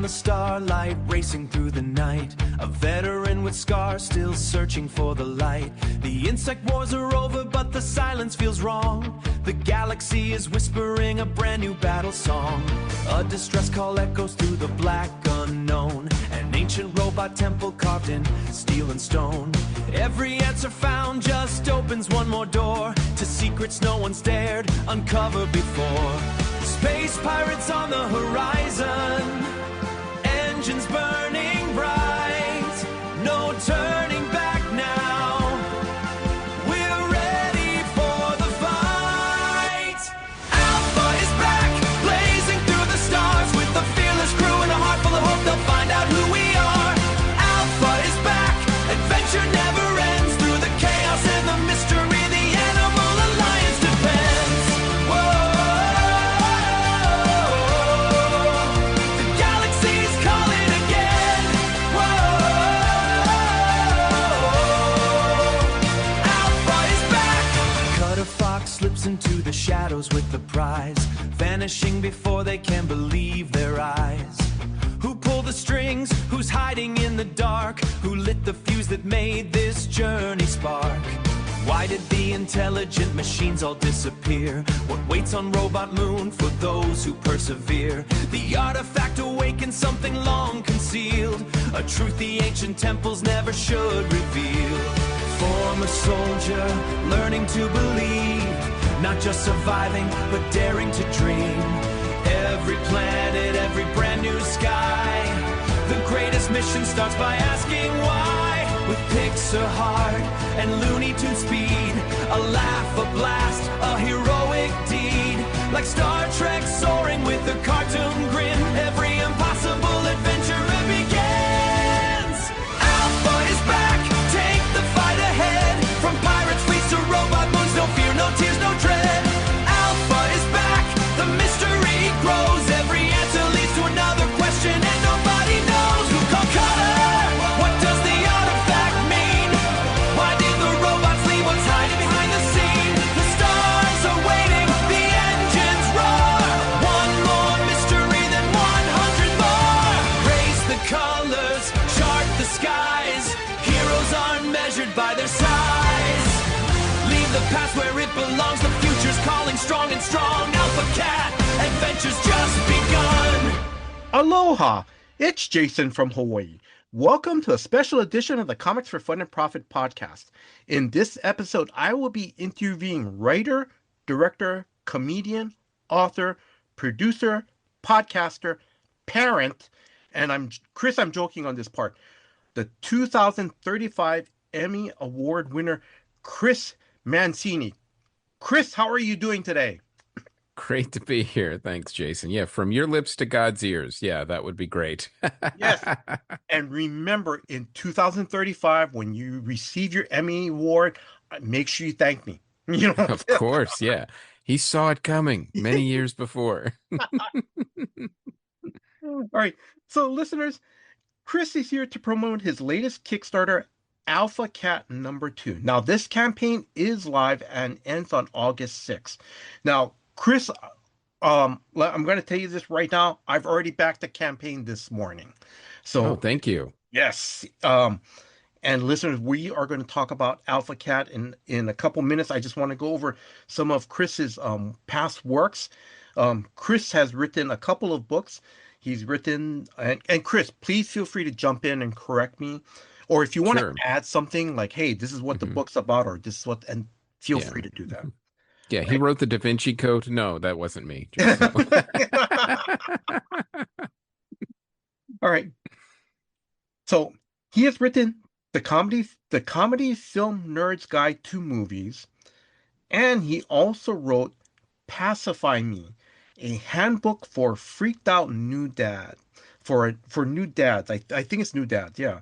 the starlight, racing through the night. A veteran with scars, still searching for the light. The insect wars are over, but the silence feels wrong. The galaxy is whispering a brand new battle song. A distress call echoes through the black unknown. An ancient robot temple carved in steel and stone. Every answer found just opens one more door to secrets no one's dared uncover before. Space pirates on the horizon, engines burning bright, no turning back now. We're ready for the fight. Alpha is back, blazing through the stars with a fearless crew and a heart full of hope. They'll find out who we are. Alpha is back, adventure never ends through the chaos and the mystery. The animal alliance depends. Whoa. Slips into the shadows with the prize, vanishing before they can believe their eyes. Who pulled the strings? Who's hiding in the dark? Who lit the fuse that made this journey spark? Why did the intelligent machines all disappear? What waits on Robot Moon for those who persevere? The artifact awakens something long concealed, a truth the ancient temples never should reveal. Former soldier, learning to believe, not just surviving, but daring to dream. Every planet, every brand new sky. The greatest mission starts by asking why. With Pixar heart and Looney Tunes speed, a laugh, a blast, a heroic deed. Like Star Trek soaring with a cartoon grin, every impossible adventurer begins. Alpha is back, take the fight ahead. From pirates, fleets to robot moons, no fear, no tears, no dread. Alpha is back, the mystery grows. Every answer leads to another question, and nobody knows who called Cutter. What does the artifact mean? Why did the robots leave? What's hiding behind the scene? The stars are waiting, the engines roar. One more mystery than 100 more. Raise the colors, chart the skies. Heroes aren't measured by their size. Leave the past where it belongs. The future's calling, strong and strong. Alpha Cat, adventure's just begun. Aloha! It's Jason from Hawaii. Welcome to a special edition of the Comics for Fun and Profit podcast. In this episode, I will be interviewing writer, director, comedian, author, producer, podcaster, parent, and I'm joking on this part, the 2035 Emmy Award winner, Chris Mancini. Chris, how are you doing today? Great to be here. Thanks, Jason. Yeah, from your lips to God's ears. Yeah, that would be great. Yes. And remember, in 2035, when you receive your Emmy Award, make sure you thank me. You know, of course, yeah. He saw it coming many years before. All right. So, listeners, Chris is here to promote his latest Kickstarter, Alpha Cat #2. Now, this campaign is live and ends on August 6th. Now, Chris, I'm going to tell you this right now. I've already backed the campaign this morning. So, thank you. Yes. And listeners, we are going to talk about Alpha Cat in a couple minutes. I just want to go over some of Chris's past works. Chris has written a couple of books. He's written, and Chris, please feel free to jump in and correct me. Or if you want to add something like, hey, this is what the book's about, or this is what, and feel free to do that. Yeah, he wrote the Da Vinci Code. No, that wasn't me. All right. So he has written the comedy film Nerd's Guide to Movies, and he also wrote Pacify Me, a handbook for freaked out new dad, for new dads. I think it's new dads. Yeah.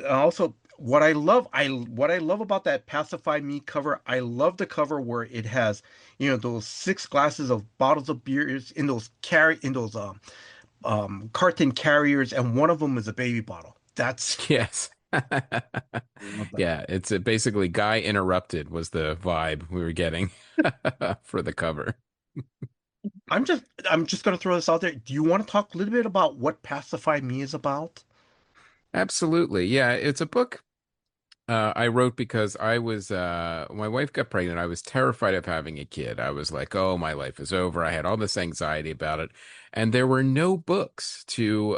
Also, what I love about that Pacify Me cover, I love the cover where it has, those 6 glasses of bottles of beers in those carton carriers, and one of them is a baby bottle. That's yes. Yeah, it's basically Guy Interrupted was the vibe we were getting for the cover. I'm just gonna throw this out there. Do you want to talk a little bit about what Pacify Me is about? Absolutely. Yeah, it's a book I wrote because my wife got pregnant. I was terrified of having a kid. I was like, oh, my life is over. I had all this anxiety about it. And there were no books to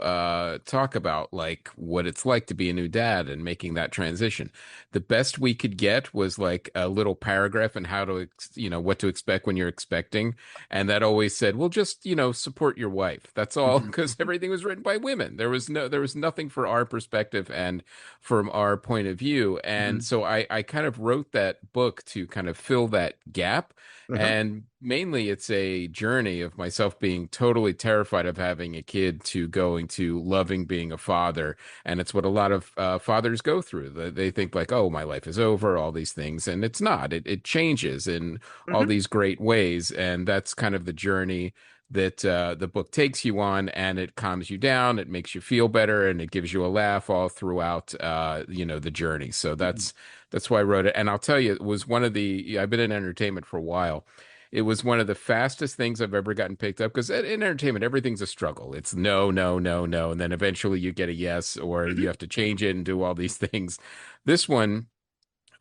talk about like what it's like to be a new dad and making that transition. The best we could get was like a little paragraph on how to, what to expect when you're expecting. And that always said, well, just, support your wife. That's all, Mhm, because everything was written by women. There was nothing for our perspective and from our point of view. And mhm, so I kind of wrote that book to kind of fill that gap. mhm, And mainly it's a journey of myself being totally terrified of having a kid to going to loving being a father. And it's what a lot of fathers go through. They think like, oh, my life is over, all these things. And it's not. It changes in all mhm, these great ways. And that's kind of the journey that the book takes you on, and it calms you down, it makes you feel better, and it gives you a laugh all throughout the journey. So mhm. that's why I wrote it. And I'll tell you, it was one of I've been in entertainment for a while. It was one of the fastest things I've ever gotten picked up because in entertainment, everything's a struggle. It's no, no, no, no. And then eventually you get a yes, or you Mhm. have to change it and do all these things. This one,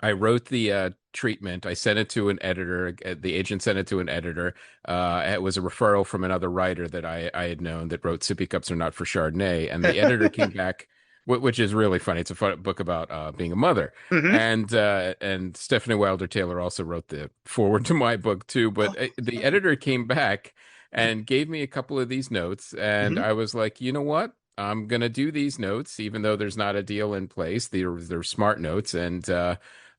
I wrote the treatment. I sent it to an editor. The agent sent it to an editor. It was a referral from another writer that I had known that wrote Sippy Cups Are Not for Chardonnay. And the editor came back, which is really funny. It's a fun book about being a mother. Mhm. And Stephanie Wilder Taylor also wrote the forward to my book too. But Oh, the editor came back and gave me a couple of these notes. And mhm, I was like, you know what? I'm gonna do these notes, even though there's not a deal in place. They're smart notes, and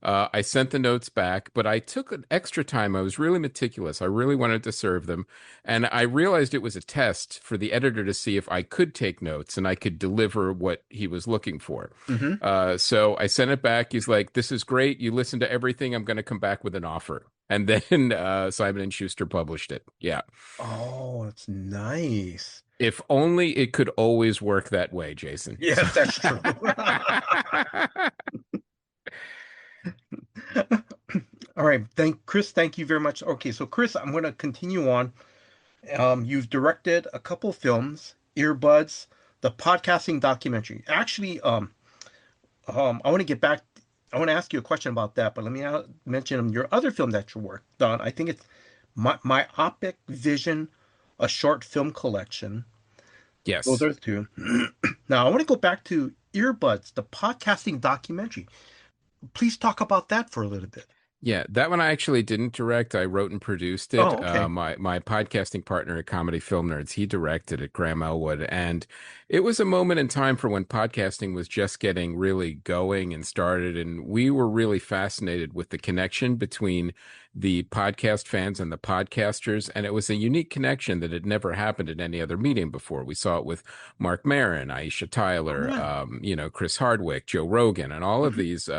I sent the notes back, but I took an extra time. I was really meticulous. I really wanted to serve them. And I realized it was a test for the editor to see if I could take notes and I could deliver what he was looking for. mhm. So I sent it back. He's like, this is great. You listened to everything. I'm going to come back with an offer. And then Simon and Schuster published it. Yeah. Oh, that's nice. If only it could always work that way, Jason. So Yes, that's true. All right, Chris. Thank you very much. Okay, so Chris, I'm going to continue on. You've directed a couple films, Earbuds, the podcasting documentary. Actually, I want to get back. I want to ask you a question about that, but let me mention your other film that you worked on. I think it's Myopic Vision, a short film collection. Those yes. are the two. Now, I want to go back to Earbuds, the podcasting documentary. Please talk about that for a little bit. Yeah, that one I actually didn't direct. I wrote and produced Oh, it. okay. My podcasting partner at Comedy Film Nerds, he directed it, Graham Elwood, and it was a moment in time for when podcasting was just getting really going and started, and we were really fascinated with the connection between the podcast fans and the podcasters, and it was a unique connection that had never happened in any other medium before. We saw it with Mark Maron, Aisha Oh, Tyler, yeah. Chris Hardwick, Joe Rogan, and all of Mhm, these.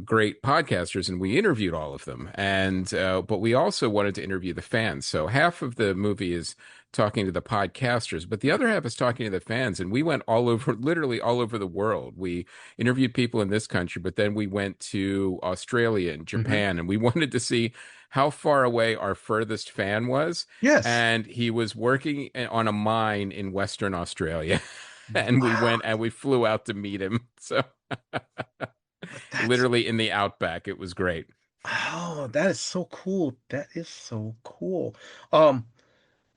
Great podcasters, and we interviewed all of them. And but we also wanted to interview the fans. So half of the movie is talking to the podcasters, but the other half is talking to the fans. And we went all over, literally all over the world. We interviewed people in this country, but then we went to Australia and mhm. Japan, and we wanted to see how far away our furthest fan was. Yes. And he was working on a mine in Western Australia. And we Wow. went and we flew out to meet him. So That's literally in the outback. It was great. oh, that is so cool. That is so cool. Um,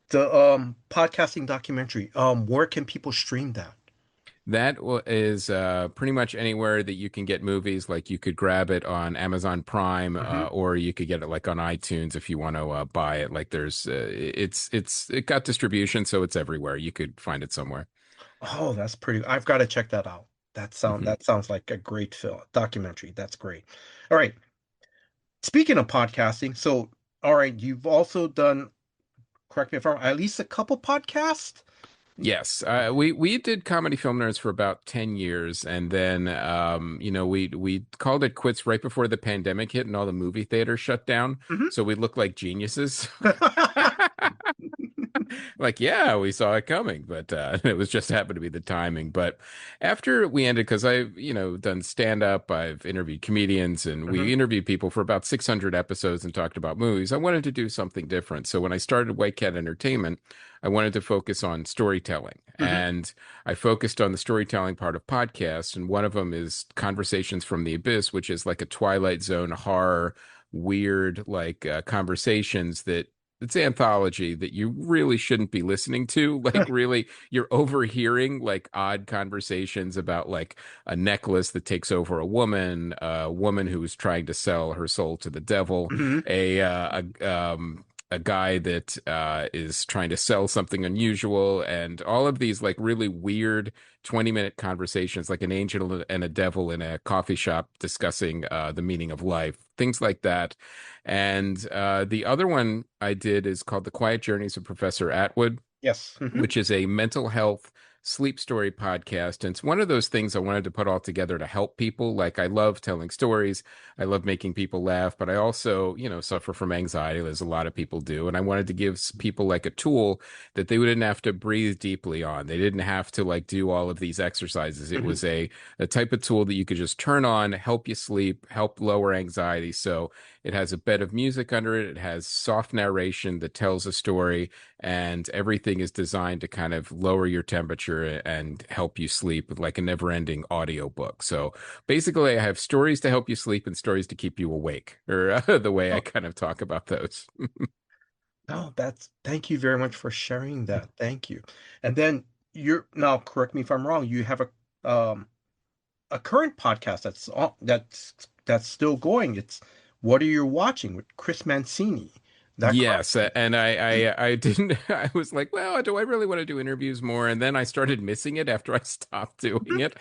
the podcasting documentary. Where can people stream that? Is pretty much anywhere that you can get movies. Like you could grab it on Amazon Prime, Hmm. or you could get it like on iTunes if you want to buy it. Like it got distribution, so it's everywhere. You could find it somewhere. Oh, that's pretty. I've got to check that out. Hmm. That sounds like a great film documentary. That's great. All right. Speaking of podcasting, so all right, you've also done, correct me if I'm wrong, at least a couple podcasts. Yes, we did Comedy Film Nerds for about 10 years, and then we called it quits right before the pandemic hit and all the movie theaters shut down. Mhm. So we looked like geniuses. Like, yeah, we saw it coming, but it was just happened to be the timing. But after we ended, because I've, done stand up, I've interviewed comedians, and Hmm. we interviewed people for about 600 episodes and talked about movies. I wanted to do something different. So when I started White Cat Entertainment, I wanted to focus on storytelling. Hmm. And I focused on the storytelling part of podcasts. And one of them is Conversations from the Abyss, which is like a Twilight Zone horror, weird, like conversations that it's anthology that you really shouldn't be listening to. Like, really, you're overhearing like odd conversations about like a necklace that takes over a woman who is trying to sell her soul to the devil, Hmm. a guy that is trying to sell something unusual, and all of these like really weird 20-minute conversations, like an angel and a devil in a coffee shop discussing the meaning of life, things like that. And the other one I did is called The Quiet Journeys of Professor Atwood, Yes. Hmm. which is a mental health sleep story podcast. And it's one of those things I wanted to put all together to help people. Like, I love telling stories, I love making people laugh, but I also, suffer from anxiety, as a lot of people do. And I wanted to give people like a tool that they wouldn't have to breathe deeply on. They didn't have to like do all of these exercises. It Hmm. was a type of tool that you could just turn on, help you sleep, help lower anxiety. So it has a bed of music under it. It has soft narration that tells a story, and everything is designed to kind of lower your temperature and help you sleep, like a never-ending audiobook. So basically, I have stories to help you sleep and stories to keep you awake, or the way I Oh, kind of talk about those. no, thank you very much for sharing that. Thank you. And then now correct me if I'm wrong, you have a current podcast that's still going. It's What Are You Watching with Chris Mancini. Is that Yes, correct? and I didn't. I was like, well, do I really want to do interviews more? And then I started missing it after I stopped doing it.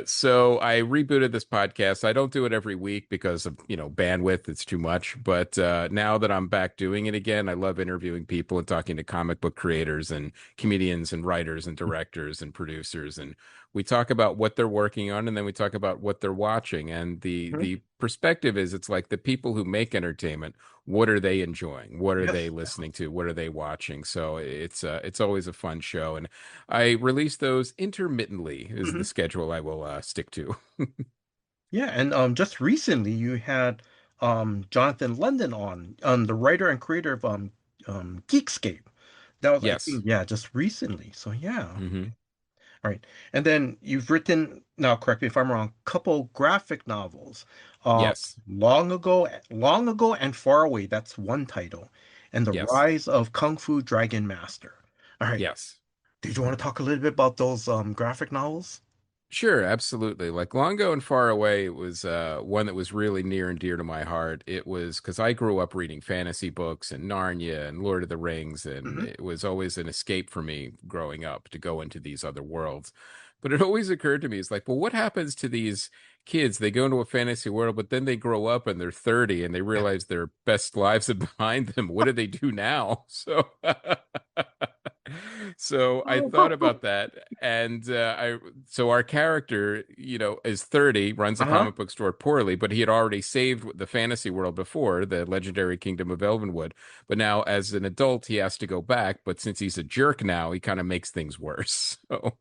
So I rebooted this podcast. I don't do it every week because of bandwidth. It's too much. But now that I'm back doing it again, I love interviewing people and talking to comic book creators and comedians and writers and directors and producers, and we talk about what they're working on, and then we talk about what they're watching. And the Mhm. the perspective is, it's like the people who make entertainment, what are they enjoying, what are they Yes. listening to, what are they watching. So it's always a fun show, and I release those intermittently is the Mhm. schedule I will stick to. Yeah, and just recently you had Jonathan London on, the writer and creator of Geekscape. That was, I Yes. think, yeah, just recently. So yeah. Hmm. All right. And then you've written, now correct me if I'm wrong, couple graphic novels. Yes. Long Ago and Far Away, that's one title. And The Yes. Rise of Kung Fu Dragon Master. All right. Yes. Did you want to talk a little bit about those graphic novels? Sure, absolutely. Like Long Ago and Far Away was one that was really near and dear to my heart. It was because I grew up reading fantasy books and Narnia and Lord of the Rings, and Hmm. it was always an escape for me growing up to go into these other worlds. But it always occurred to me, it's like, well, what happens to these kids? They go into a fantasy world, but then they grow up and they're 30 and they realize their best lives are behind them. What do they do now? So I thought about that, and so our character, is 30, runs a Uh-huh. comic book store poorly, but he had already saved the fantasy world before, the legendary kingdom of Elvenwood. But now, as an adult, he has to go back. But since he's a jerk now, he kind of makes things worse. So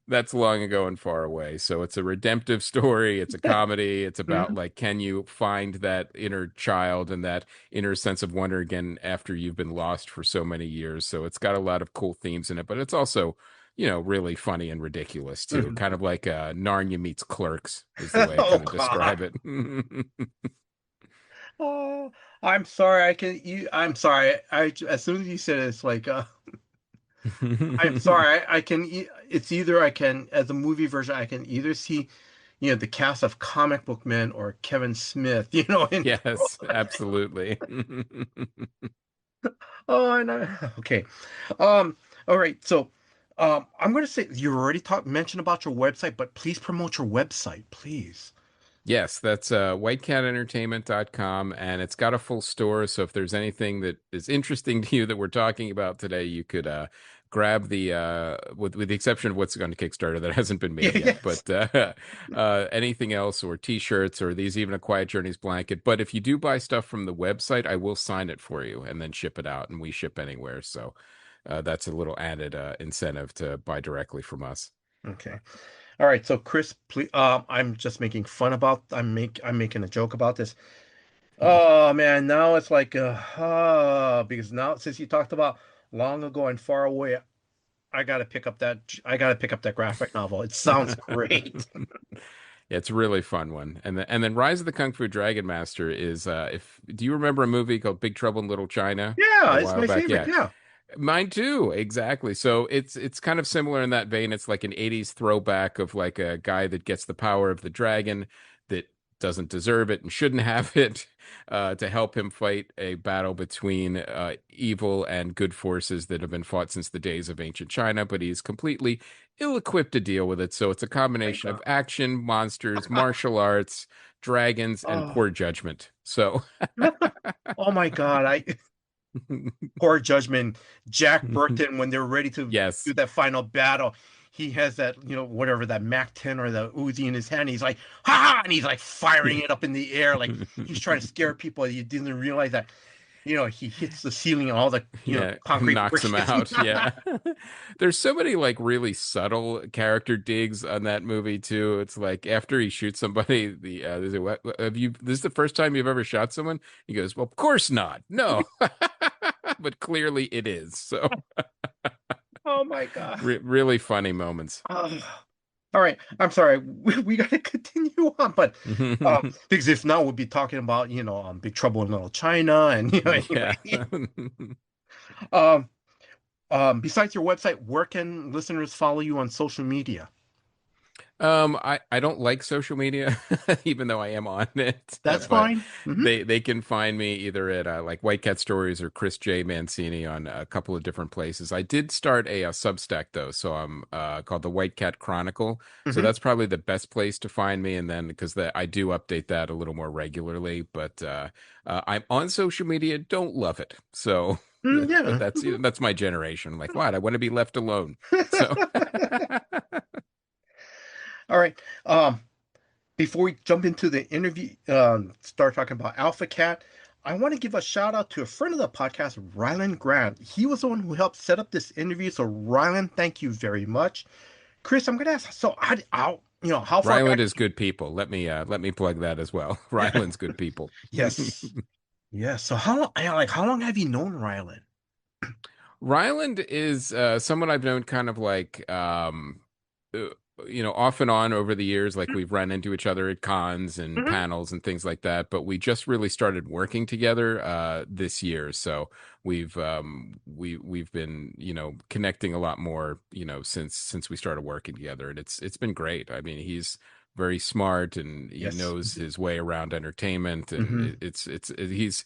that's Long Ago and Far Away. So it's a redemptive story. It's a comedy. It's about Mhm. like, can you find that inner child and that inner sense of wonder again after you've been lost for so many years. So it's got a lot of cool themes in it, but it's also, really funny and ridiculous too. Mhm. Kind of like Narnia meets Clerks is the way I Oh kind of God. describe it. Oh, I'm sorry. I'm sorry. As soon as you said it, it's like, I'm sorry. It's either I can, as a movie version, I can either see, the cast of Comic Book Men or Kevin Smith, in Yes, absolutely. Oh, I know. Okay. Um, all right. So, I'm going to say you already mentioned about your website, but please promote your website, please. Yes, that's whitecatentertainment.com, and it's got a full store. So if there's anything that is interesting to you that we're talking about today, you could grab the with the exception of what's on Kickstarter that hasn't been Yeah, made yet, yes. but anything else or T-shirts or these even a Quiet Journeys blanket. But if you do buy stuff from the website, I will sign it for you and then ship it out, and we ship anywhere. So that's a little added incentive to buy directly from us. Okay. All right. So Chris, please, I'm just making fun about. I'm making a joke about this. Oh man, now it's like because now since you talked about long ago and far away, I gotta pick up that graphic novel. It sounds great. Yeah, it's a really fun one. And then Rise of the Kung Fu Dragon Master is if do you remember a movie called Big Trouble in Little China Yeah, a it's while my back? favorite. Yeah. Yeah. Mine too, exactly. So it's kind of similar in that vein. It's like an 80s throwback of like a guy that gets the power of the dragon that doesn't deserve it and shouldn't have it to help him fight a battle between evil and good forces that have been fought since the days of ancient China, but he's completely ill-equipped to deal with it. So it's a My combination of God. action, monsters, martial arts, dragons, and Oh. poor judgment. So Oh my God. I Poor judgment. Jack Burton, when they're ready to do yes. that final battle, he has that, whatever that Mac 10 or the Uzi in his hand. He's like, ha! And he's like firing it up in the air, like he's trying to scare people. He didn't realize that, he hits the ceiling and all the, Yeah, concrete knocks bricks him gets out. knocked Yeah. out. There's so many like really subtle character digs on that movie too. It's like after he shoots somebody, there's a, what have you this is the first time you've ever shot someone? He goes, "Well, of course not. No." But clearly it is. So Oh my God. really funny moments. Uh, all right. I'm sorry. We got to continue on, but because if not, we'll be talking about, Big Trouble in Little China and, Yeah. anyway. Um, besides your website, where can listeners follow you on social media? I don't like social media, even though I am on it. That's But fine. they can find me either at like White Cat Stories or Chris J Mancini on a couple of different places. I did start a Substack though, so I'm called the White Cat Chronicle. So Hmm. that's probably the best place to find me. And then because I do update that a little more regularly, but I'm on social media. Don't love it. So, but Yeah. that's my generation. I'm like, what? I want to be left alone. So. All right. Before we jump into the interview, start talking about Alpha Cat, I want to give a shout out to a friend of the podcast, Ryland Grant. He was the one who helped set up this interview. So, Ryland, thank you very much. Chris, I'm going to ask, so how far Ryland back? is good people. Let me plug that as well. Ryland's good people. Yes. Yes. So how long have you known Ryland? Ryland is someone I've known kind of like uh, off and on over the years. Like we've run into each other at cons and Hmm. panels and things like that. But we just really started working together this year. So we've been connecting a lot more since we started working together, and it's been great. I mean, he's very smart and he Yes. knows his way around entertainment, and Hmm. he's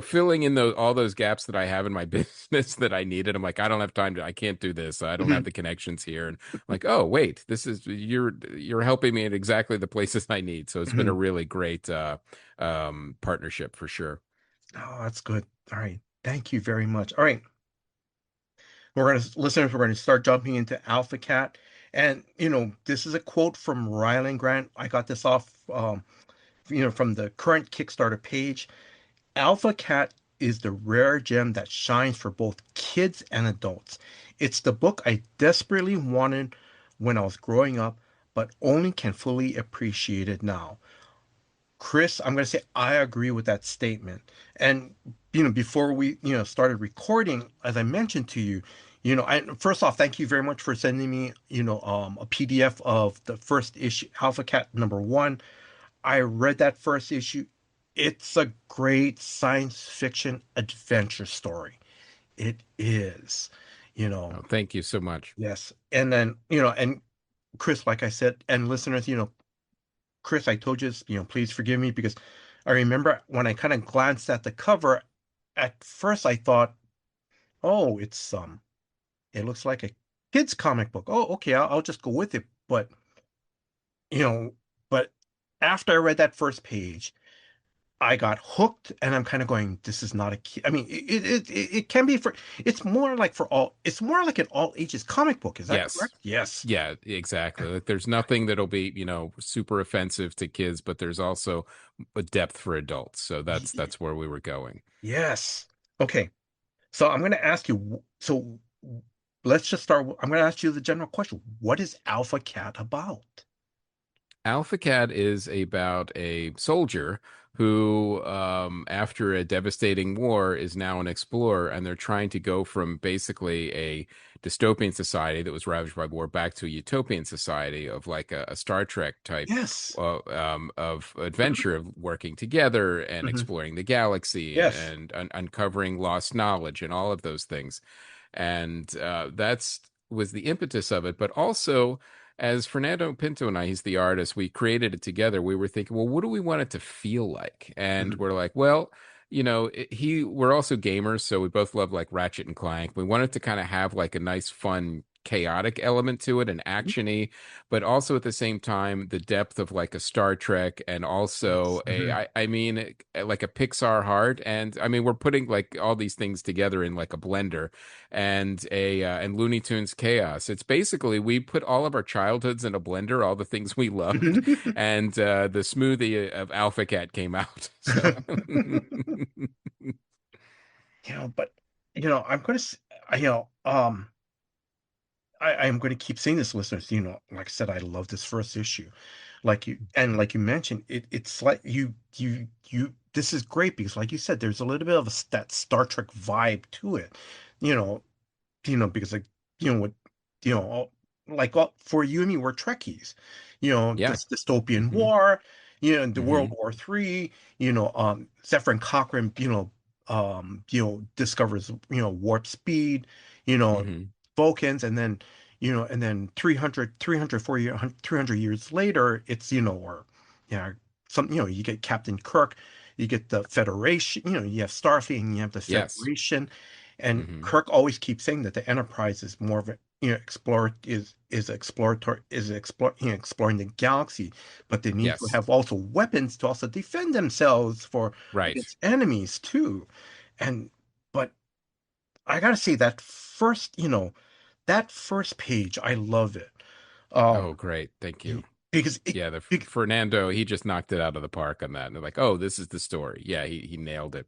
filling in all those gaps that I have in my business that I needed. I'm like, I don't have time I can't do this. I don't have Hmm. the connections here. And I'm like, oh, wait, this is, you're helping me at exactly the places I need. So it's been a Hmm. really great, partnership for sure. Oh, that's good. All right. Thank you very much. All right. We're going to start jumping into Alpha Cat. And, this is a quote from Ryland Grant. I got this off, from the current Kickstarter page. Alpha Cat is the rare gem that shines for both kids and adults. It's the book I desperately wanted when I was growing up, but only can fully appreciate it now. Chris, I'm going to say I agree with that statement. And before we started recording, as I mentioned to you, first off, thank you very much for sending me a PDF of the first issue, Alpha Cat #1. I read that first issue. It's a great science fiction adventure story. It is, you know. Oh, thank you so much. Yes. And then, and Chris, like I said, and listeners, Chris, I told you, please forgive me because I remember when I kind of glanced at the cover, at first I thought, oh, it looks like a kid's comic book. Oh, okay, I'll just go with it. But, you know, but after I read that first page, I got hooked, and I'm kind of going, this is not a kid. I mean, it can be for, it's more like for all, it's more like an all ages comic book. Is that Yes. correct? Yes. Yeah, exactly. Like there's nothing that'll be, super offensive to kids, but there's also a depth for adults. So that's where we were going. Yes. Okay. So I'm going to ask you, so let's just start. I'm going to ask you the general question. What is Alpha Cat about? Alpha Cat is about a soldier who, after a devastating war, is now an explorer, and they're trying to go from basically a dystopian society that was ravaged by war back to a utopian society of like a Star Trek type Yes. of adventure of working together and Hmm. exploring the galaxy Yes. and uncovering lost knowledge and all of those things. And that's was the impetus of it, but also as Fernando Pinto and I, he's the artist, we created it together. We were thinking, well, what do we want it to feel like? And Hmm. we're like, well, we're also gamers, so we both love like Ratchet and Clank. We wanted to kind of have like a nice, fun, chaotic element to it and actiony, but also at the same time the depth of like a Star Trek and also Yes. Hmm. I mean like a Pixar heart. And I mean we're putting like all these things together in like a blender and a and Looney Tunes chaos. It's basically we put all of our childhoods in a blender, all the things we loved, and the smoothie of Alpha Cat came out. So But I'm going to, you know, I'm going to keep saying this, listeners. Like I said, I love this first issue. Like you mentioned, it's like this is great because, like you said, there's a little bit of that Star Trek vibe to it. You know, because like, what, you know, all, for you and me, we're Trekkies. yeah. This dystopian Hmm. war, the World Hmm. War III, Zephyr Cochrane, discovers, warp speed, you know, Hmm. Vulcans, and then 300 years later, it's, or, you get Captain Kirk, you get the Federation, you have Starfleet and you have the Yes. Federation. And Hmm. Kirk always keeps saying that the Enterprise is more of a, exploring the galaxy, but they need to Yes. have also weapons to also defend themselves for Right. against enemies too. And but I gotta say that first page, I love it. Oh, Um, great. Thank you. because it, Yeah, the bec- Fernando, he just knocked it out of the park on that. And they're like, "Oh, this is the story." Yeah, he nailed it.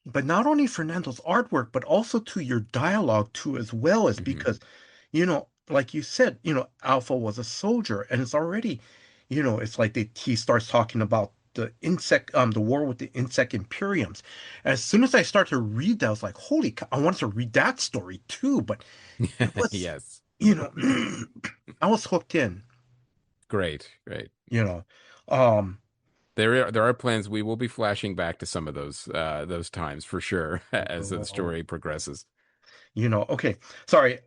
but not only Fernando's artwork, but also to your dialogue too, as well as Hmm. because, like you said, Alpha was a soldier, and it's already, it's like he starts talking about the war with the insect imperiums. As soon as I start to read that, I was like, holy cow, I wanted to read that story too, but it was, Yes. you know, I was hooked in, Great, great. you know. Um, There are plans. We will be flashing back to some of those times for sure as the oh, story progresses. okay. Sorry.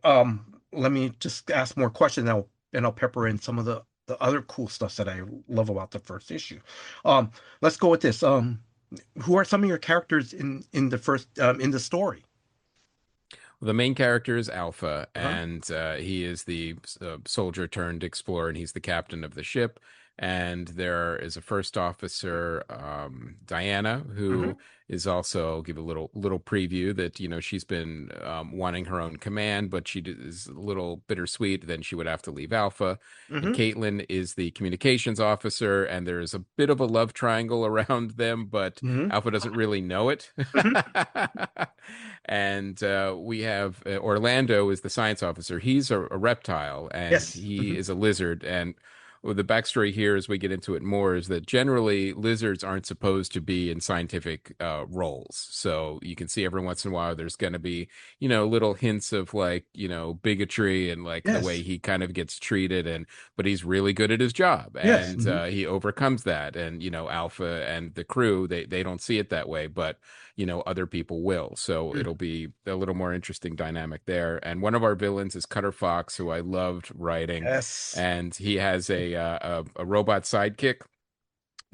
Let me just ask more questions now, and I'll pepper in some of the other cool stuff that I love about the first issue. Um, let's go with this. Who are some of your characters in the first in the story? The main character is Alpha, Uh-huh. and he is the soldier turned explorer, and he's the captain of the ship. And there is a first officer, Diana, Hmm. who is also. I'll give a little preview that she's been wanting her own command, but she is a little bittersweet. Then she would have to leave Alpha. And Hmm. Caitlin is the communications officer, and there's a bit of a love triangle around them, but Hmm. Alpha doesn't really know it. Hmm. And we have Orlando is the science officer. He's a reptile and Yes. he Hmm. is a lizard. And the backstory here, as we get into it more, is that generally lizards aren't supposed to be in scientific roles. So you can see every once in a while there's going to be, little hints of like, bigotry and like the way Yes. he kind of gets treated. But he's really good at his job Yes. and Hmm. he overcomes that. And, Alpha and the crew, they don't see it that way, but other people will. So it'll be a little more interesting dynamic there. And one of our villains is Cutter Fox, who I loved writing, Yes. and he has a robot sidekick.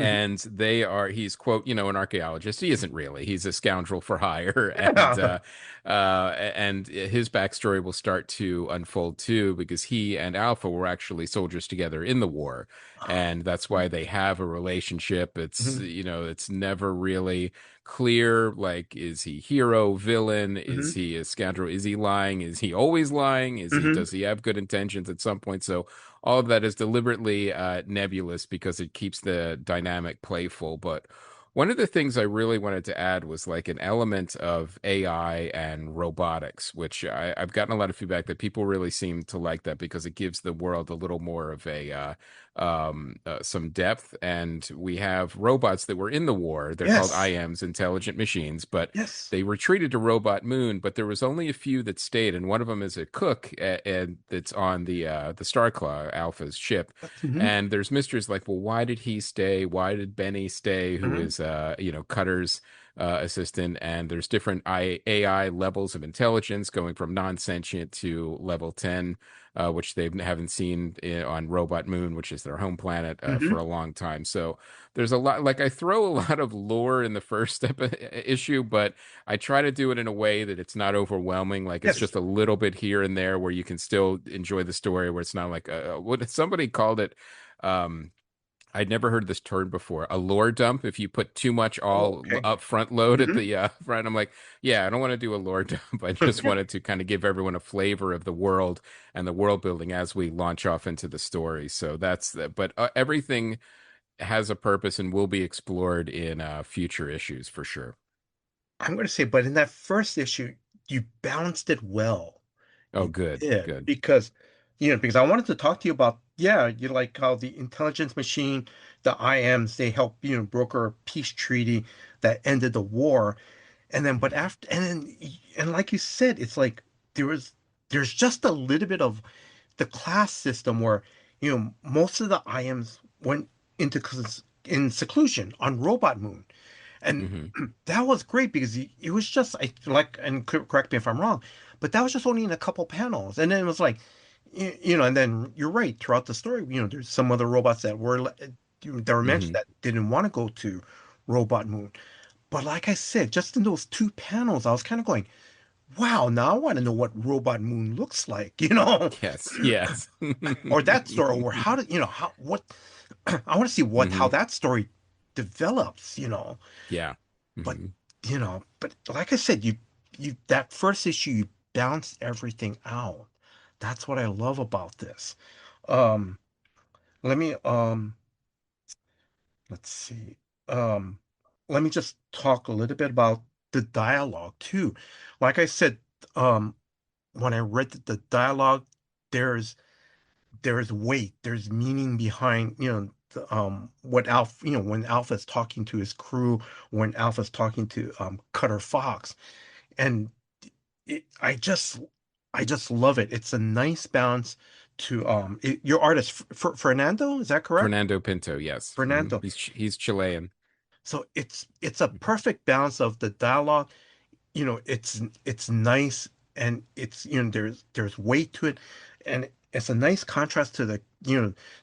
Mhm. and he's quote an archaeologist. He isn't really, he's a scoundrel for hire, Yeah. and his backstory will start to unfold too, because he and Alpha were actually soldiers together in the war, and that's why they have a relationship. It's Mhm. it's never really clear, like, is he hero, villain, is Mhm. he a scoundrel, is he lying, is he always lying, Mhm. does he have good intentions at some point? So all of that is deliberately nebulous because it keeps the dynamic playful. But one of the things I really wanted to add was like an element of AI and robotics, which I've gotten a lot of feedback that people really seem to like that because it gives the world a little more of a some depth. And we have robots that were in the war. They're called Yes. IMs, intelligent machines, but Yes. they retreated to Robot Moon. But there was only a few that stayed, and one of them is a cook, and that's on the Starclaw Alpha's ship. Mhm. And there's mysteries like, well, why did he stay? Why did Benny stay? Who Mhm. is Cutter's assistant? And there's different AI levels of intelligence, going from non-sentient to level 10, which they haven't seen on Robot Moon, which is their home planet, for Mhm. a long time. So there's a lot. Like, I throw a lot of lore in the first issue, but I try to do it in a way that it's not overwhelming. Like, it's Yes. just a little bit here and there where you can still enjoy the story. Where it's not like what somebody called it. Um, I'd never heard this term before. A lore dump. If you put too much Oh, all okay. up front load at Mhm. the front, I'm like, yeah, I don't want to do a lore dump. I just Yeah. wanted to kind of give everyone a flavor of the world and the world building as we launch off into the story. So that's the, but everything has a purpose and will be explored in future issues for sure. I'm going to say, but in that first issue, you balanced it well. Oh, You good, did good. because, because I wanted to talk to you about, yeah, you like how the intelligence machine, the IMs, they help, broker a peace treaty that ended the war. And then, but after, and then, and like you said, it's like there was, there's just a little bit of the class system where, most of the IMs went into in seclusion on Robot Moon. And Hmm. that was great because it was just I like and correct me if I'm wrong, but that was just only in a couple panels, and then it was like, and then you're right throughout the story. There's some other robots that were mentioned Hmm. that didn't want to go to Robot Moon, but like I said, just in those two panels, I was kind of going, wow, now I want to know what Robot Moon looks like, Yes, yes. or that story, or how did how what I want to see what how Hmm. that story develops, Yeah. But Hmm. but like I said, you that first issue you balanced everything out. That's what I love about this. Um, let me let's see. Um, let me just talk a little bit about the dialogue too. Like I said, um, when I read the dialogue, there's there's weight, there's meaning behind, what Alpha, when Alpha's talking to his crew, when Alpha's talking to Cutter Fox. And I just love it. It's a nice balance to your artist Fernando, is that correct? Fernando Pinto, yes. Fernando. He's Chilean. So it's a perfect balance of the dialogue. It's nice and it's there's weight to it, and it's a nice contrast to the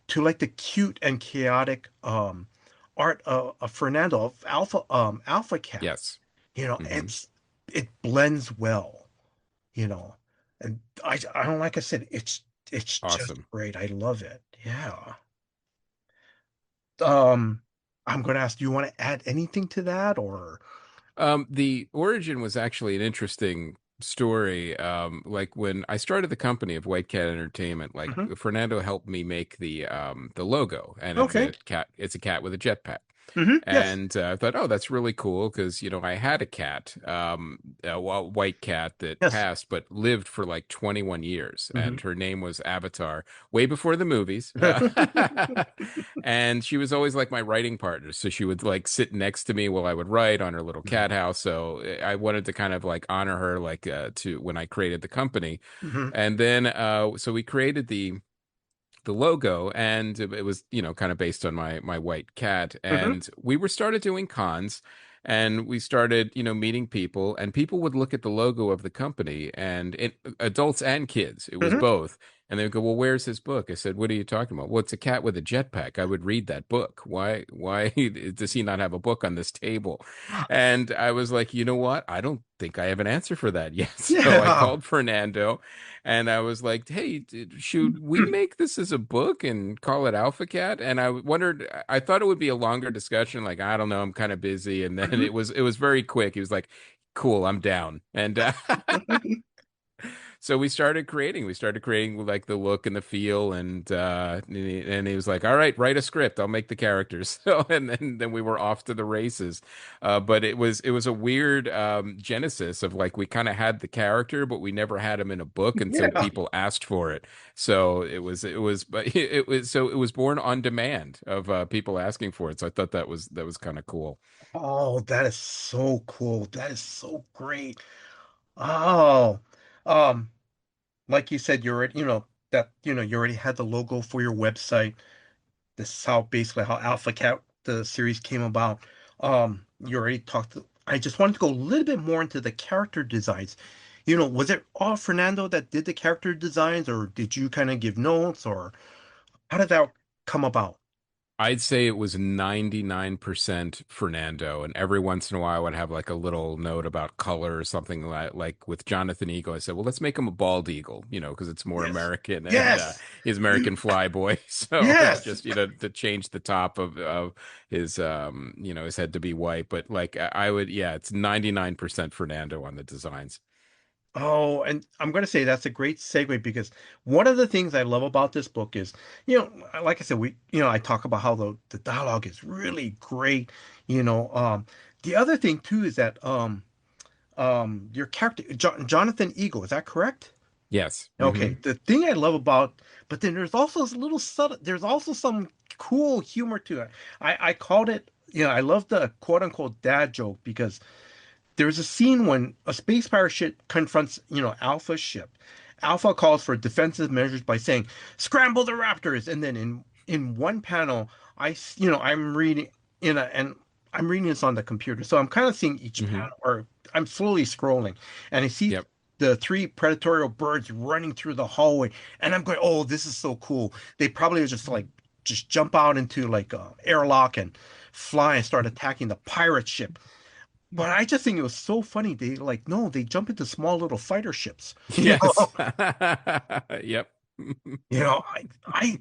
to like the cute and chaotic art of Fernando of Alpha Cat. Yes. Hmm. It blends well. you know. And I don't like I said, it's just Awesome. great. I love it. Yeah. Um, I'm gonna ask, do you want to add anything to that or? The origin was actually an interesting story. Like, when I started the company of White Cat Entertainment, like, Mhm. Fernando helped me make the logo, and Okay. it's a cat with a jetpack. Yes. And I thought, oh, that's really cool because I had a cat, white cat that Yes. passed but lived for like 21 years, Hmm. and her name was Avatar, way before the movies. And she was always like my writing partner, so she would like sit next to me while I would write on her little cat house. So I wanted to kind of like honor her, like, to when I created the company. Hmm. And then so we created the logo, and it was kind of based on my white cat, Hmm. and we were started doing cons, and we started meeting people, and people would look at the logo of the company, and adults and kids, it was Hmm. both, And they would go, "Well, where's his book?" I said, "What are you talking about?" "Well, it's a cat with a jetpack. I would read that book. Why does he not have a book on this table?" And I was like, "You know what? I don't think I have an answer for that yet." So I Yeah. called Fernando and I was like, "Hey, should we make this as a book and call it Alpha Cat?" And I wondered, I thought it would be a longer discussion. Like, I don't know, I'm kind of busy. And then Mhm. it was very quick. He was like, "Cool, I'm down." And so we started creating like the look and the feel, and he was like, "All right, write a script, I'll make the characters." So and then we were off to the races. But it was a weird genesis of like we kind of had the character but we never had him in a book until Yeah. people asked for it. So it was but it was born on demand of people asking for it. So I thought that was kind of cool. Oh, that is so cool. That is so great. Oh, um, like you said, you already, you already had the logo for your website. This is how basically how Alpha Cat the series came about. You already talked. I just wanted to go a little bit more into the character designs. Was it all Fernando that did the character designs, or did you kind of give notes, or how did that come about? I'd say it was 99% Fernando, and every once in a while I would have like a little note about color or something like with Jonathan Eagle. I said, well, let's make him a bald eagle, because it's more Yes. American and Yes. he's American flyboy. So it's Yes. just, to change the top of his, his head to be white. But like I would, yeah, it's 99% Fernando on the designs. Oh, and I'm going to say that's a great segue because one of the things I love about this book is, like I said, I talk about how the dialogue is really great. You know, um, the other thing too is that your character, Jonathan Eagle, is that correct? Yes. Okay, the thing I love about, but then there's also this little subtle, there's also some cool humor to it. I called it, I love the quote unquote dad joke because there's a scene when a space pirate ship confronts, Alpha's ship. Alpha calls for defensive measures by saying, "Scramble the Raptors!" And then in one panel, I'm reading and I'm reading this on the computer, so I'm kind of seeing each hmm panel, or I'm slowly scrolling, and I see Yep. the three predatorial birds running through the hallway, and I'm going, "Oh, this is so cool!" They probably just like just jump out into like a airlock and fly and start attacking the pirate ship. But I just think it was so funny. They like no, they jump into small little fighter ships. You Yes. know, Yep. you know, I I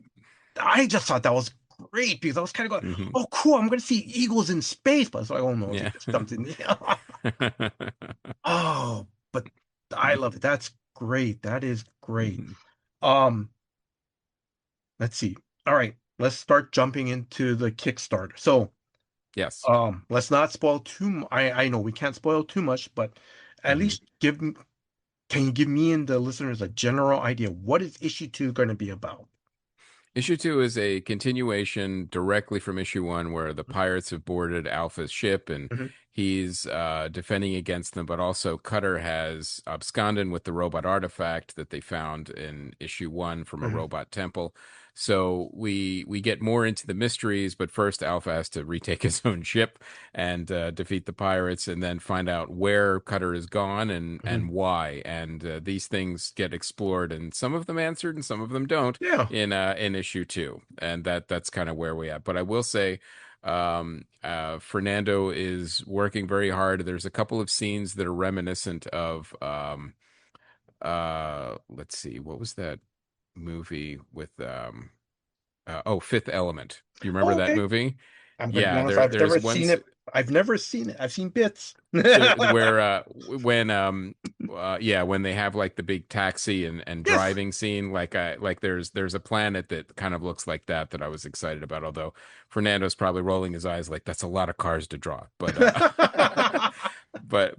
I just thought that was great because I was kind of going, hmm oh cool, I'm gonna see eagles in space. But it's like, oh no, they Yeah. just jumped in. Oh, but I love it. That's great. That is great. Mhm. Um, let's see. All right, let's start jumping into the Kickstarter. So, Yes. let's not spoil I know we can't spoil too much, but at hmm least can you give me and the listeners a general idea? What is issue two going to be about? Issue two is a continuation directly from issue one, where the pirates have boarded Alpha's ship and Mhm, he's defending against them. But also, Cutter has absconded with the robot artifact that they found in issue one from a mhm, robot temple. So we get more into the mysteries, but first Alpha has to retake his own ship and defeat the pirates, and then find out where Cutter is gone and mhm. why. And these things get explored, and some of them answered, and some of them don't Yeah. in issue two, and that's kind of where we at. But I will say, Fernando is working very hard. There's a couple of scenes that are reminiscent of let's see, what was that movie with Fifth Element? Do you remember Oh, that okay. movie? I'm going to be Yeah, honest. there I've there's never one. seen it. I've never seen it. I've seen bits. Where when they have like the big taxi and Yes. driving scene, like there's a planet that kind of looks like that I was excited about, although Fernando's probably rolling his eyes like that's a lot of cars to draw. But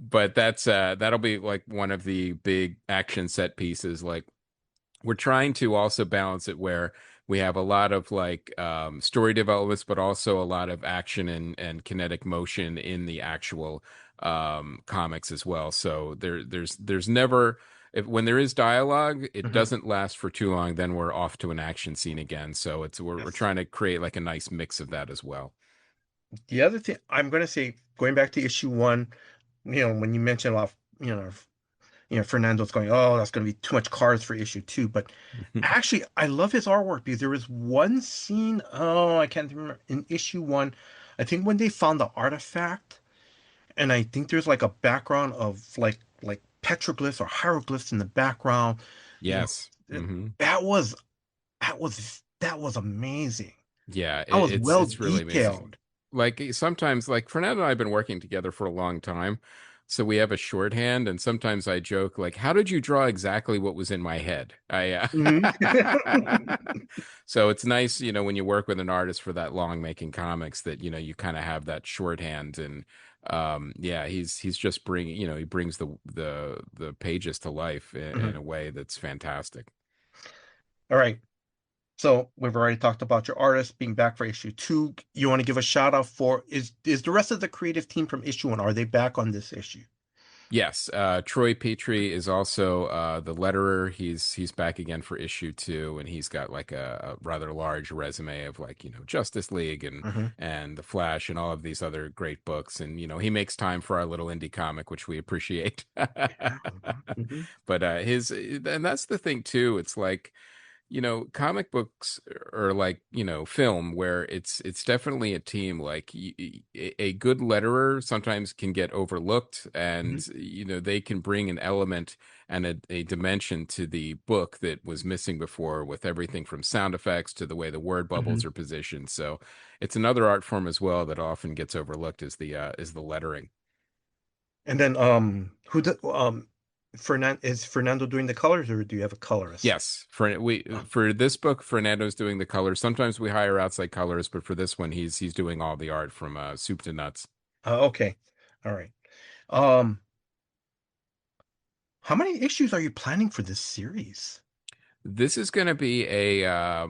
but that'll be like one of the big action set pieces. Like, we're trying to also balance it where we have a lot of like story developments, but also a lot of action and kinetic motion in the actual comics as well. So there's never, when there is dialogue, it Mhm. doesn't last for too long. Then we're off to an action scene again. So we're Yes. trying to create like a nice mix of that as well. The other thing I'm going to say, going back to issue one, when you mentioned a lot, Fernando's going, oh, that's going to be too much cars for issue two. But actually, I love his artwork because there was one scene, oh, I can't remember, in issue one, I think when they found the artifact, and I think there's like a background of like petroglyphs or hieroglyphs in the background. You Yes. know, Hmm. that was amazing. Yeah, That was well it's really amazing. detailed. Like sometimes, like Fernando and I have been working together for a long time, so we have a shorthand. And sometimes I joke, like, "How did you draw exactly what was in my head?" Mhm. So it's nice, when you work with an artist for that long making comics that you kind of have that shorthand. And yeah, he's just bringing, he brings the pages to life in Mhm. a way that's fantastic. All right. So we've already talked about your artist being back for issue two. You want to give a shout out for is the rest of the creative team from issue one? Are they back on this issue? Yes, Troy Petrie is also the letterer. He's back again for issue two, and he's got like a rather large resume of, like, Justice League and Hmm. The Flash and all of these other great books. And he makes time for our little indie comic, which we appreciate. Hmm. But his and that's the thing too. It's like, comic books are like, film, where it's definitely a team. Like, a good letterer sometimes can get overlooked, Hmm. and they can bring an element and a dimension to the book that was missing before, with everything from sound effects to the way the word Hmm. bubbles are positioned. So it's another art form as well that often gets overlooked, is the lettering. And then who the Fernando doing the colors, or do you have a colorist? Yes, for this book, Fernando's doing the colors. Sometimes we hire outside colors, but for this one, he's doing all the art from soup to nuts. Okay. All right. Um, how many issues are you planning for this series? This is going to be a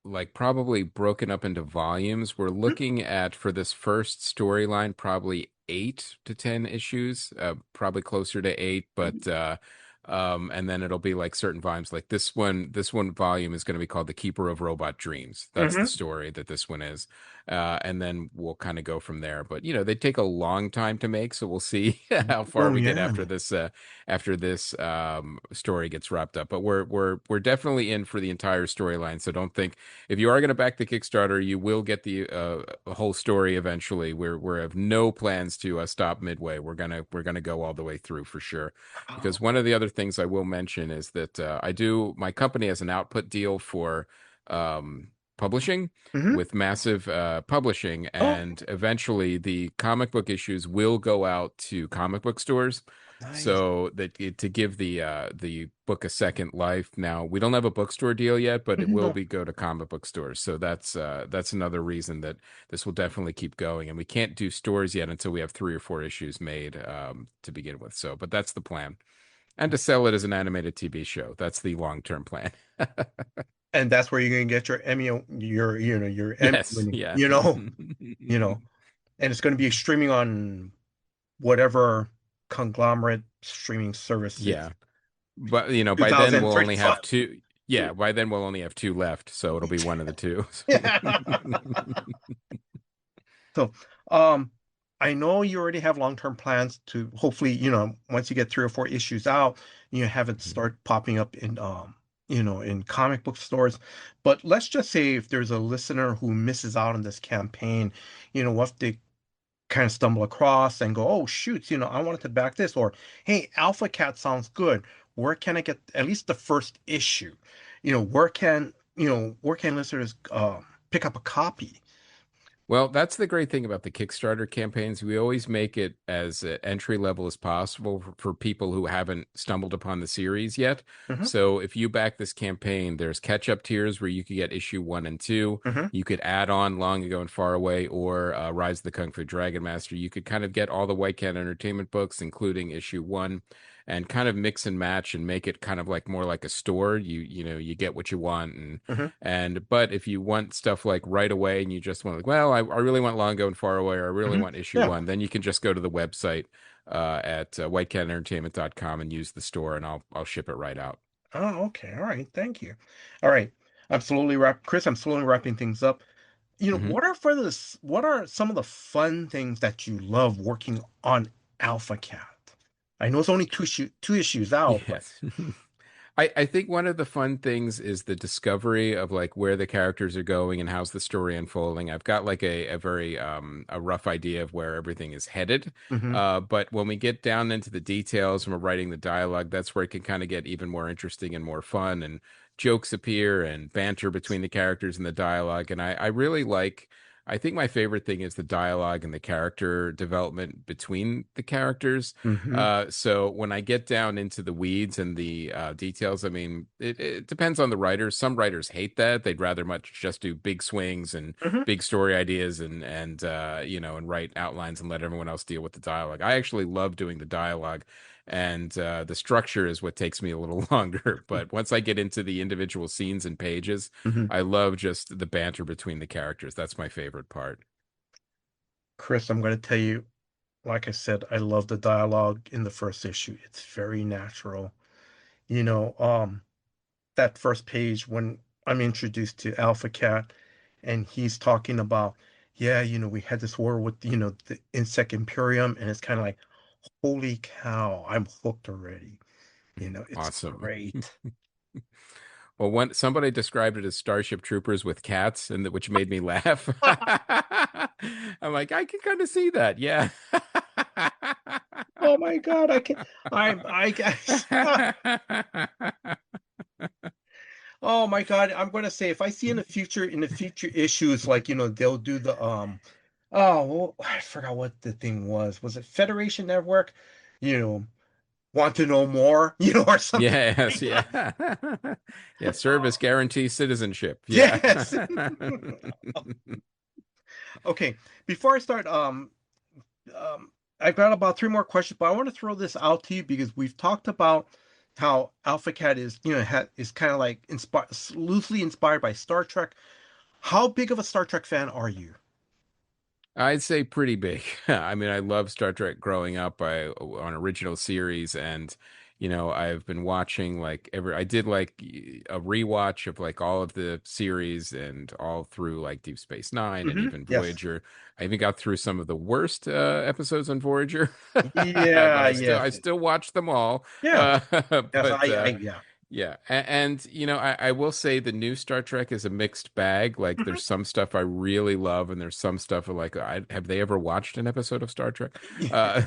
like probably broken up into volumes. We're Hmm. looking at, for this first storyline, probably 8 to 10 issues, probably closer to eight, but and then it'll be like certain volumes. Like this one volume is going to be called The Keeper of Robot Dreams. That's the Hmm. story that this one is. And then we'll kind of go from there. But they take a long time to make, so we'll see how far Oh we get yeah. after this story gets wrapped up. But we're definitely in for the entire storyline. So don't think, if you are going to back the Kickstarter, you will get the whole story eventually. We have no plans to stop midway. We're gonna go all the way through for sure. Because Oh. one of the other things I will mention is that my company has an output deal for publishing Hmm. with massive publishing, Oh, and eventually the comic book issues will go out to comic book stores, nice. so that to give the book a second life. Now, we don't have a bookstore deal yet, but it Mhm. will No. be go to comic book stores. So that's another reason that this will definitely keep going. And we can't do stores yet until we have 3 or 4 issues made, to begin with. So, but that's the plan, and to sell it as an animated TV show. That's the long term plan. And that's where you're gonna get your Emmy, your Emmy Yes, winning, yeah. you know, and it's gonna be streaming on whatever conglomerate streaming service Yeah. it's But by then we'll only 2035. have two. Yeah, by then we'll only have two left, so it'll be one of the two. So, um, I know you already have long-term plans to hopefully, once you get 3 or 4 issues out, you have it start popping up in comic book stores. But let's just say if there's a listener who misses out on this campaign, what they kind of stumble across and go, oh shoot, I wanted to back this, or hey, Alpha Cat sounds good. Where can I get at least the first issue? Where can listeners pick up a copy? Well, that's the great thing about the Kickstarter campaigns. We always make it as entry level as possible for people who haven't stumbled upon the series yet. Hmm. So if you back this campaign, there's catch up tiers where you could get issue one and two. Hmm. You could add on Long Ago and Far Away, or Rise of the Kung Fu Dragon Master. You could kind of get all the White Cat Entertainment books, including issue one, and kind of mix and match and make it kind of like more like a store. You get what you want. Hmm. But if you want stuff like right away, and you just want, like, well, I really want Long Ago and Far Away, or I really Hmm. want issue Yeah. one, then you can just go to the website at whitecatentertainment.com and use the store, and I'll ship it right out. Oh, okay. All right. Thank you. All right. Chris, I'm slowly wrapping things up. Hmm. What are some of the fun things that you love working on Alpha Cat? I know it's only two issues out, but Yes. I think one of the fun things is the discovery of like where the characters are going and how's the story unfolding. I've got like a very a rough idea of where everything is headed. hmm But when we get down into the details and we're writing the dialogue, that's where it can kind of get even more interesting and more fun and jokes appear and banter between the characters and the dialogue. And I really like I think my favorite thing is the dialogue and the character development between the characters. hmm So when I get down into the weeds and the details, I mean, it depends on the writers. Some writers hate that; they'd rather much just do big swings and hmm big story ideas and you know and write outlines and let everyone else deal with the dialogue. I actually love doing the dialogue, and the structure is what takes me a little longer. But once I get into the individual scenes and pages, hmm I love just the banter between the characters. That's my favorite part. Chris, I'm going to tell you, like I said, I love the dialogue in the first issue. It's very natural. You know, that first page when I'm introduced to Alpha Cat and he's talking about, yeah, we had this war with, the Insect Imperium, and it's kind of like, holy cow, I'm hooked already. It's Awesome. great. Well, when somebody described it as Starship Troopers with cats, and which made me laugh. I'm like, I can kind of see that. Yeah. Oh my God, I can't, I guess. Oh my God, I'm gonna say if I see in the future issues, like they'll do the oh well, I forgot what the thing was. Was it Federation Network? You know, want to know more? Or something Yes, like yeah. that. Yeah, service guarantee citizenship. Yeah. Yes. Okay, before I start, I've got about three more questions, but I want to throw this out to you because we've talked about how Alpha Cat is, is kind of like inspired, loosely inspired by Star Trek. How big of a Star Trek fan are you? I'd say pretty big. I mean, I love Star Trek growing up. I on original series, and I've been watching like every. I did like a rewatch of like all of the series and all through like Deep Space Nine and even Yes. Voyager. I even got through some of the worst episodes on Voyager, but Yeah, I yes. still watch them all. Yeah. Yes, But yeah. yeah, and I will say the new Star Trek is a mixed bag. Like, Mhm. there's some stuff I really love, and there's some stuff like, have they ever watched an episode of Star Trek?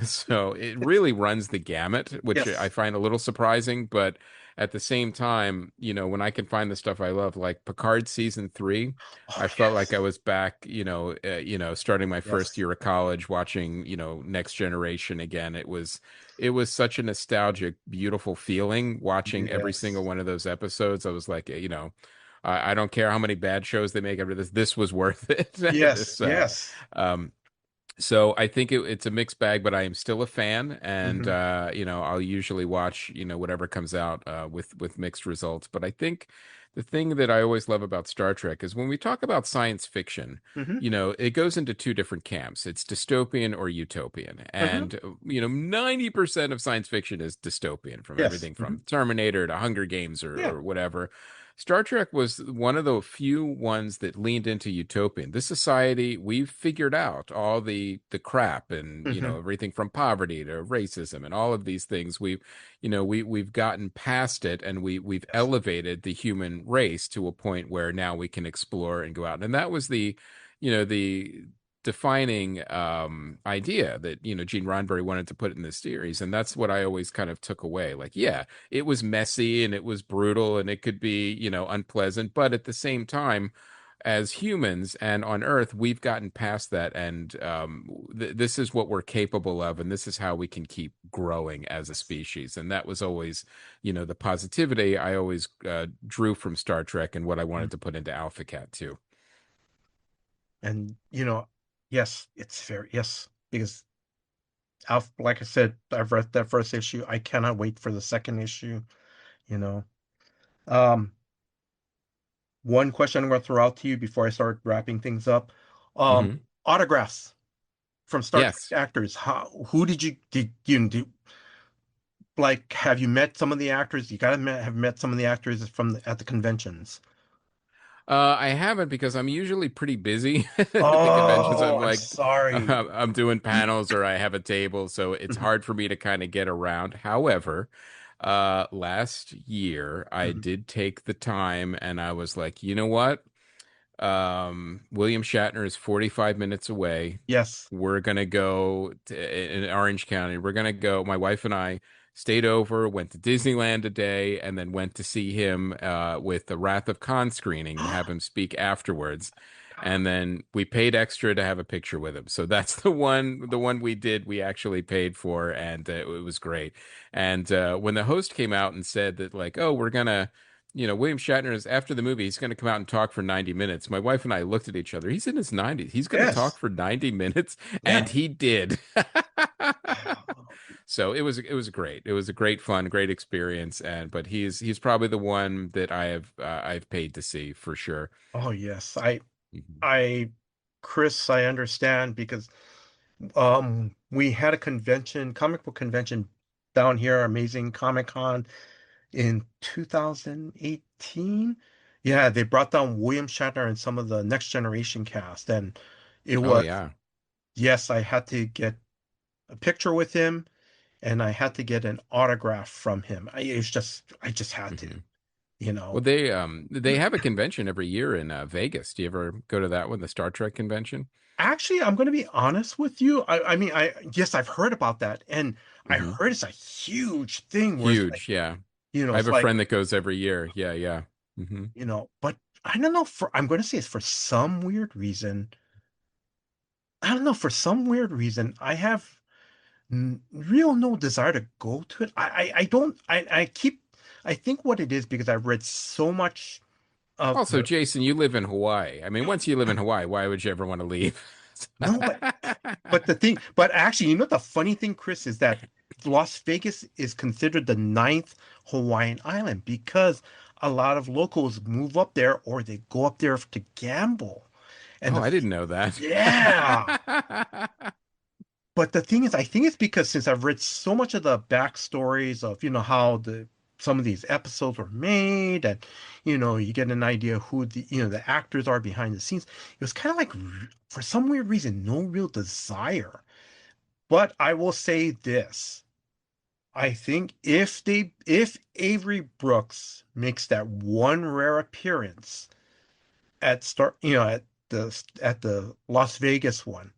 So it It's really runs the gamut, which I yes. find a little surprising. But at the same time, when I can find the stuff I love, like Picard season 3, Oh, I felt like I yes. was back, starting my first Yes. year of college, watching, Next Generation again. It was such a nostalgic, beautiful feeling watching every single Yes. one of those episodes. I was like, I don't care how many bad shows they make after this. This was worth it. Yes. This, Yes. um, so I think it's a mixed bag, but I am still a fan, and hmm I'll usually watch whatever comes out with mixed results. But I think the thing that I always love about Star Trek is when we talk about science fiction, hmm it goes into two different camps. It's dystopian or utopian, hmm and 90% of science fiction is dystopian, from Yes. everything from Terminator to Hunger Games Yeah. or whatever. Star Trek was one of the few ones that leaned into utopian. This society, we've figured out all the crap and hmm everything from poverty to racism and all of these things. We've gotten past it, and we've Yes. elevated the human race to a point where now we can explore and go out. And that was the defining idea that Gene Roddenberry wanted to put in this series, and that's what I always kind of took away. Like, yeah, it was messy and it was brutal and it could be unpleasant, but at the same time, as humans and on Earth, we've gotten past that, and this is what we're capable of, and this is how we can keep growing as a Yes. species. And that was always, the positivity I always drew from Star Trek, and what I Mhm. wanted to put into Alpha Cat too. And yes, it's very yes because Alf, like I said, I've read that first issue. I cannot wait for the second issue. You know, um, one question I'm going to throw out to you before I start wrapping things up. Um, Hmm. autographs from Star Trek Yes. actors. Who did you do? Like, have you met some of the actors? You gotta have met some of the actors at the conventions. I haven't because I'm usually pretty busy at the conventions. Oh, I'm I'm like, sorry. I'm doing panels or I have a table, so it's Mhm, hard for me to kind of get around. However, last year I mhm. did take the time and I was like, you know what? William Shatner is 45 minutes away. Yes. We're gonna go in Orange County. We're gonna go. My wife and I stayed over, went to Disneyland a day, and then went to see him with the Wrath of Khan screening to have him speak afterwards. And then we paid extra to have a picture with him. So that's the one we did. We actually paid for, and it was great. And when the host came out and said that, like, oh, we're gonna William Shatner is after the movie, he's going to come out and talk for 90 minutes. My wife and I looked at each other. He's in his 90s. He's going to talk Yes. for 90 minutes, and Yeah. he did. So it was great. It was a great fun, great experience, and but he's probably the one that I've paid to see for sure. Oh, yes. Mhm. I, Chris, I understand because we had a convention, comic book convention down here, Amazing Comic Con in 2018. Yeah, they brought down William Shatner and some of the Next Generation cast, and it Oh was, yeah. yes, I had to get a picture with him and I had to get an autograph from him. I just had to, hmm you Well, know. they have a convention every year in Vegas. Do you ever go to that one, the Star Trek convention? Actually, I'm going to be honest with you. I mean, yes, I've heard about that, and I hmm heard it's a huge thing where it's like, Huge, yeah. I have it's a like, friend that goes every year. Yeah, yeah. hmm but I don't know I'm going to say it's for some weird reason. I don't know, for some weird reason, I have real no desire to go to it. I don't, I keep, I think what it is because I've read so much of Also, Jason, you live in Hawaii. I mean, once you live in Hawaii, why would you ever want to leave? no, but actually, the funny thing, Chris, is that Las Vegas is considered the ninth Hawaiian island because a lot of locals move up there or they go up there to gamble. And Oh, I didn't know that. yeah, but the thing is, I think it's because since I've read so much of the backstories of, how some of these episodes were made, and you get an idea who the actors are behind the scenes. It was kind of like, for some weird reason, no real desire. But I will say this. I think if Avery Brooks makes that one rare appearance at the Las Vegas one,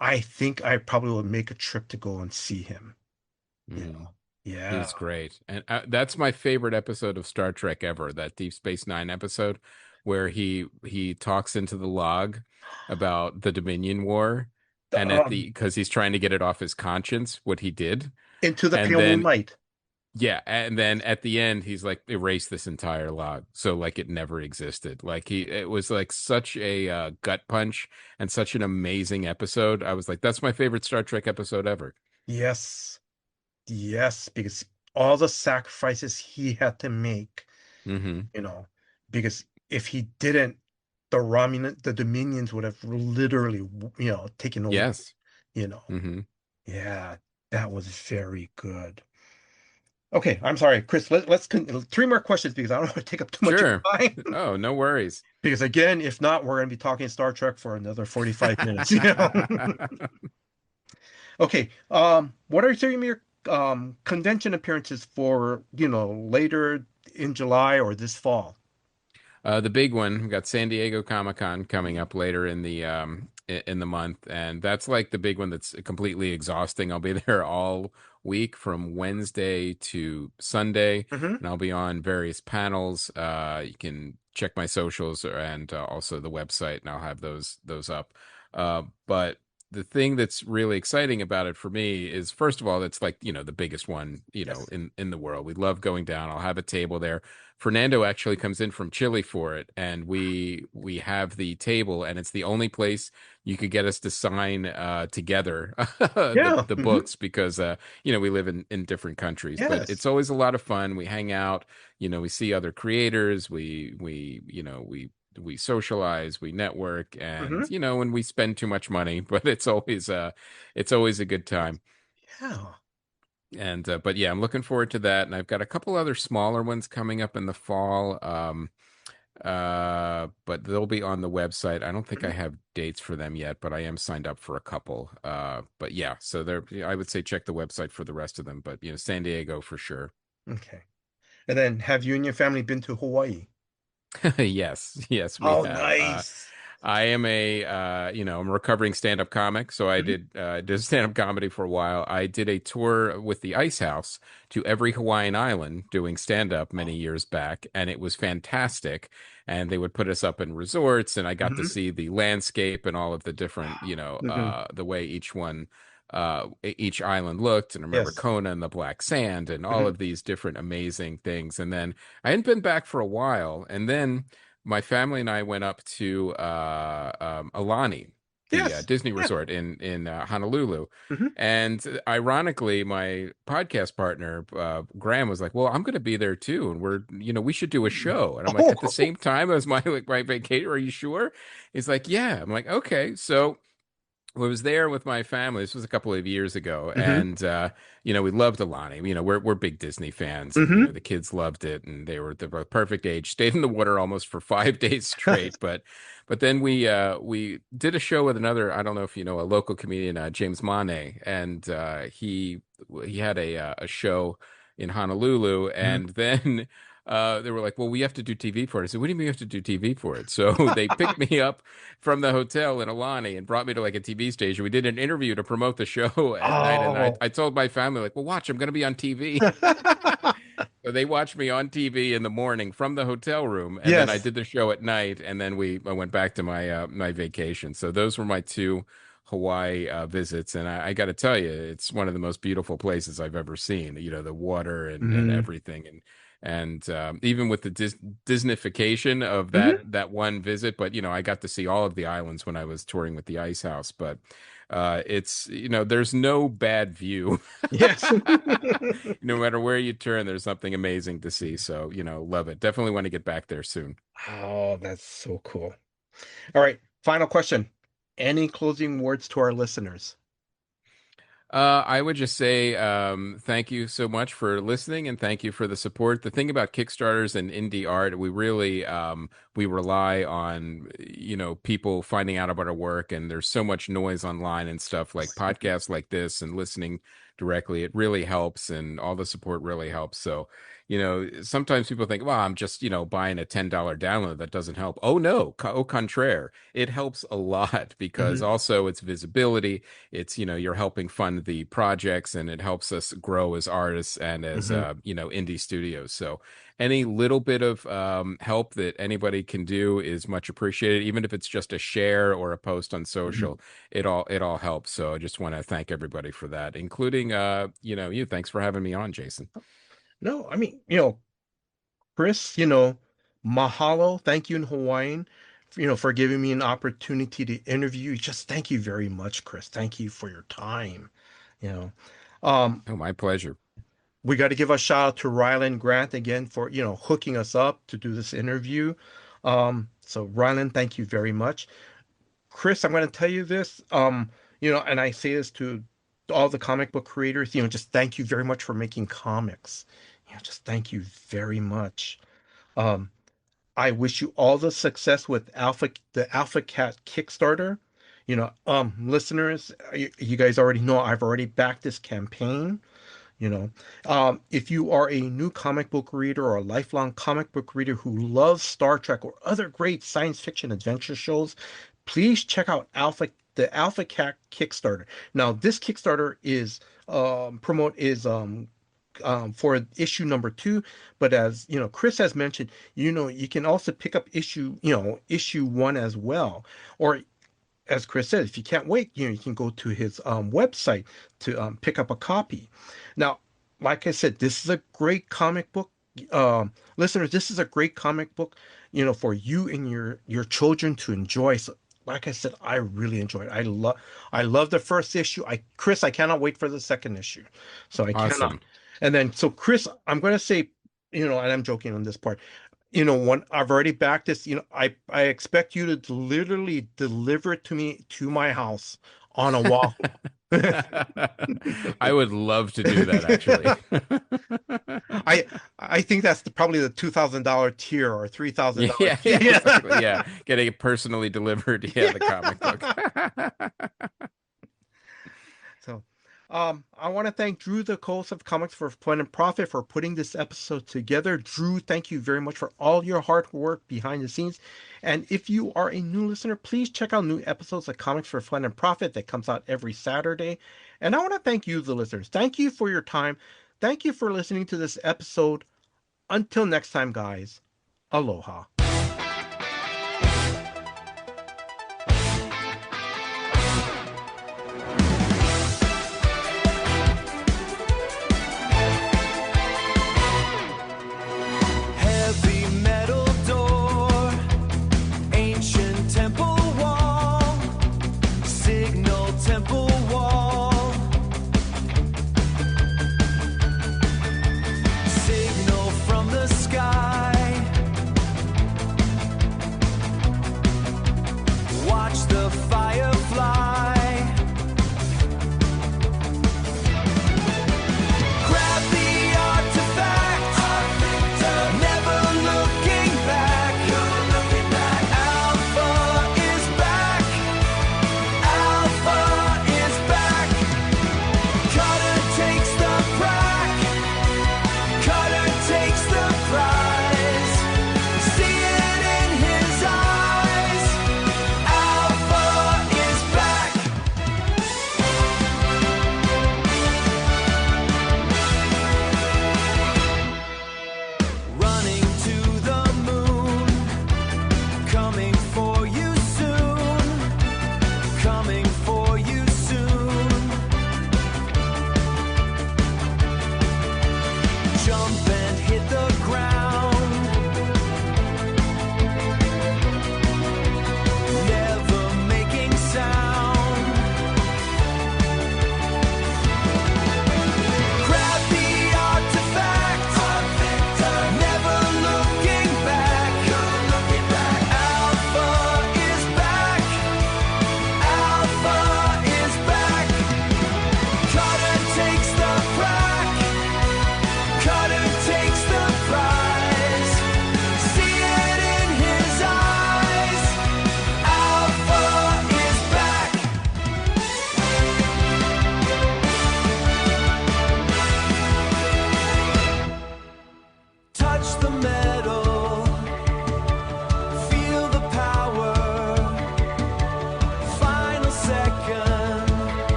I think I probably will make a trip to go and see him. You Mhm. know. Yeah. He's great. And that's my favorite episode of Star Trek ever, that Deep Space Nine episode where he talks into the log about the Dominion War The, and at the because he's trying to get it off his conscience what he did. Into the And Pale then Moonlight. yeah, and then at the end he's like erase this entire log. So like it never existed. Like it was like such a gut punch and such an amazing episode. I was like that's my favorite Star Trek episode ever. Yes. Yes, because all the sacrifices he had to make, hmm you know, because if he didn't, the Dominions would have literally, taken over, Yes. you know. hmm Yeah, that was very good. Okay, I'm sorry, Chris. Let's three more questions because I don't want to take up too much of Sure. your time. Oh, no worries. Because again, if not, we're going to be talking Star Trek for another 45 minutes. Okay, what are some of your convention appearances for, later in July or this fall? The big one, we got San Diego Comic-Con coming up later in the month, and that's like the big one that's completely exhausting. I'll be there all week from Wednesday to Sunday, Hmm. and I'll be on various panels. You can check my socials and also the website, and I'll have those up. But the thing that's really exciting about it for me is, first of all, it's like, the biggest one, Yes. in the world. We love going down. I'll have a table there. Fernando actually comes in from Chile for it, and we have the table, and it's the only place you could get us to sign together Yeah. the Hmm. books because we live in different countries. But it's Yes. always a lot of fun. We hang out, we see other creators, we socialize, we network, and Hmm. and we spend too much money, but it's always a good time. Yeah. And but yeah, I'm looking forward to that, and I've got a couple other smaller ones coming up in the fall. But they'll be on the website. I don't think I have dates for them yet, but I am signed up for a couple. But yeah, so there, I would say check the website for the rest of them. But San Diego for sure. Okay. And then have you and your family been to Hawaii? Yes, yes, we Oh, have. nice. I am I'm a recovering stand-up comic, so I Mhm. did stand-up comedy for a while. I did a tour with the Ice House to every Hawaiian island doing stand-up many years back, and it was fantastic. And they would put us up in resorts, and I got to Mhm. see the landscape and all of the different, Mhm. the way each island looked, and I remember Yes. Kona and the black sand and all Mhm. of these different amazing things. And then I hadn't been back for a while, and then my family and I went up to Alani, the Yes. Disney Yeah. resort in Honolulu. Mhm. And ironically, my podcast partner Graham was like, "Well, I'm going to be there too, and we should do a show." And I'm like, "At the Oh. same time as my vacation, are you sure?" He's like, "Yeah." I'm like, "Okay." So I was there with my family. This was a couple of years ago, Mhm. and we loved Alani. We're big Disney fans, and Mhm. the kids loved it, and they were the perfect age. Stayed in the water almost for 5 days straight, but then we did a show with another. I don't know if you know a local comedian, James Mane, and he had a show in Honolulu, Mhm. and then. They were like, "Well, we have to do TV for it." I said, "What do you mean we have to do TV for it?" So they picked me up from the hotel in Alani and brought me to like a TV station. We did an interview to promote the show at night, and I, Oh. I told my family like, "Well, watch, I'm going to be on TV." So they watched me on TV in the morning from the hotel room, and then I Yes. did the show at night, and then I went back to my vacation. So those were my two Hawaii visits, and I got to tell you, it's one of the most beautiful places I've ever seen. The water and Mhm. everything, and even with the Disneyfication of that Mhm. that one visit, but I got to see all of the islands when I was touring with the Ice House. But it's there's no bad view. Yes. No matter where you turn, there's something amazing to see. So love it. Definitely want to get back there soon. Oh, that's so cool. All right, final question. Any closing words to our listeners? I would just say thank you so much for listening and thank you for the support. The thing about Kickstarters and indie art, we really we rely on people finding out about our work, and there's so much noise online and stuff like podcasts like this and listening directly. It really helps, and all the support really helps. So sometimes people think, well, I'm just buying a $10 download that doesn't help. Oh no, au contraire, it helps a lot because Mhm. also it's visibility, it's you're helping fund the projects, and it helps us grow as artists and as Mhm. indie studios. So any little bit of help that anybody can do is much appreciated, even if it's just a share or a post on Mhm. social. It all helps. So I just want to thank everybody for that, including you. Thanks for having me on, Jason. No, I mean, Chris, mahalo. Thank you in Hawaiian, for giving me an opportunity to interview you. Just thank you very much, Chris. Thank you for your time. You know, um, Oh, my pleasure. we got to give a shout out to Ryland Grant again for, hooking us up to do this interview. So Ryland, thank you very much. Chris, I'm going to tell you this, and I say this to all the comic book creators, just thank you very much for making comics. Just thank you very much. Um, I wish you all the success with the Alpha Cat Kickstarter. Listeners, you guys already know I've already backed this campaign. You know, if you are a new comic book reader or a lifelong comic book reader who loves Star Trek or other great science fiction adventure shows, please check out the Alpha Cat Kickstarter. Now, this Kickstarter is promote is for issue number 2, but as Chris has mentioned, you can also pick up issue 1 as well, or as Chris said, if you can't wait, you can go to his website to pick up a copy. Now, like I said, this is a great comic book. Listeners, this is a great comic book, for you and your children to enjoy. So, like I said, I really enjoyed it. I love the first issue. Chris, I cannot wait for the second issue. So I cannot. Awesome. And then, so Chris, I'm going to say, and I'm joking on this part, when I've already backed this, I expect you to literally deliver it to me to my house on a waffle. I would love to do that actually. I I think that's probably the $2,000 tier or $3,000 Yeah, yeah, tier. exactly. Yeah, getting it personally delivered. Yeah, the comic book. So, I want to thank Drew, the co-host of Comics for Fun and Profit, for putting this episode together. Drew, thank you very much for all your hard work behind the scenes. And if you are a new listener, please check out new episodes of Comics for Fun and Profit that comes out every Saturday. And I want to thank you, the listeners. Thank you for your time. Thank you for listening to this episode. Until next time, guys, aloha.